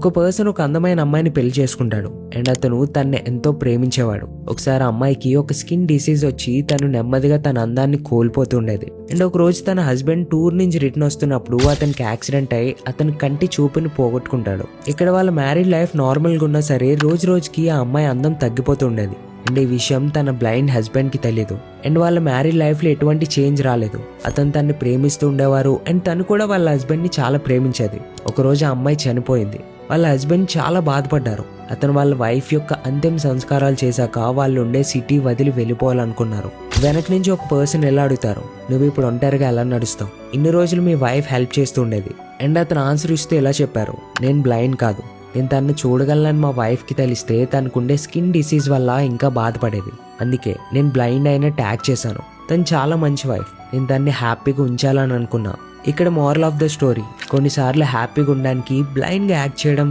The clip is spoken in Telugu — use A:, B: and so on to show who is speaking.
A: ఒక పర్సన్ ఒక అందమైన అమ్మాయిని పెళ్లి చేసుకుంటాడు అండ్ అతను తన్ని ఎంతో ప్రేమించేవాడు. ఒకసారి అమ్మాయికి ఒక స్కిన్ డిసీజ్ వచ్చి తను నెమ్మదిగా తన అందాన్ని కోల్పోతుండేది. అండ్ ఒక రోజు తన హస్బెండ్ టూర్ నుంచి రిటర్న్ వస్తున్నప్పుడు అతనికి యాక్సిడెంట్ అయి అతని కంటి చూపుని పోగొట్టుకుంటాడు. ఇక్కడ వాళ్ళ మ్యారీడ్ లైఫ్ నార్మల్గా ఉన్నా సరే రోజు రోజుకి ఆ అమ్మాయి అందం తగ్గిపోతుండేది. అండ్ ఈ విషయం తన బ్లైండ్ హస్బెండ్ కి తెలియదు. అండ్ వాళ్ళ మ్యారీడ్ లైఫ్ లో ఎటువంటి చేంజ్ రాలేదు. అతను తన్ని ప్రేమిస్తూ ఉండేవారు అండ్ తను కూడా వాళ్ళ హస్బెండ్ ని చాలా ప్రేమించేది. ఒకరోజు ఆ అమ్మాయి చనిపోయింది. వాళ్ళ హస్బెండ్ చాలా బాధపడ్డారు. అతను వాళ్ళ వైఫ్ యొక్క అంతిమ సంస్కారాలు చేశాక వాళ్ళు ఉండే సిటీ వదిలి వెళ్ళిపోవాలనుకున్నారు. వెనక నుంచి ఒక పర్సన్ ఎలా అడుగుతారు, నువ్వు ఇప్పుడు ఒంటరిగా ఎలా నడుస్తావు, ఇన్ని రోజులు మీ వైఫ్ హెల్ప్ చేస్తూ ఉండేది. అండ్ అతను ఆన్సర్ ఇస్తూ ఎలా చెప్పారు, నేను బ్లైండ్ కాదు, నేను తనను చూడగలనని మా వైఫ్కి తెలిస్తే తనకుండే స్కిన్ డిసీజ్ వల్ల ఇంకా బాధపడేది. అందుకే నేను బ్లైండ్ అయినా ట్యాగ్ చేశాను. తను చాలా మంచి వైఫ్, నేను తన్ని హ్యాపీగా ఉంచాలని అనుకున్నా. ఇక్కడ మోరల్ ఆఫ్ ద స్టోరీ, కొన్నిసార్లు హ్యాపీగా ఉండడానికి బ్లైండ్గా యాక్ట్ చేయడం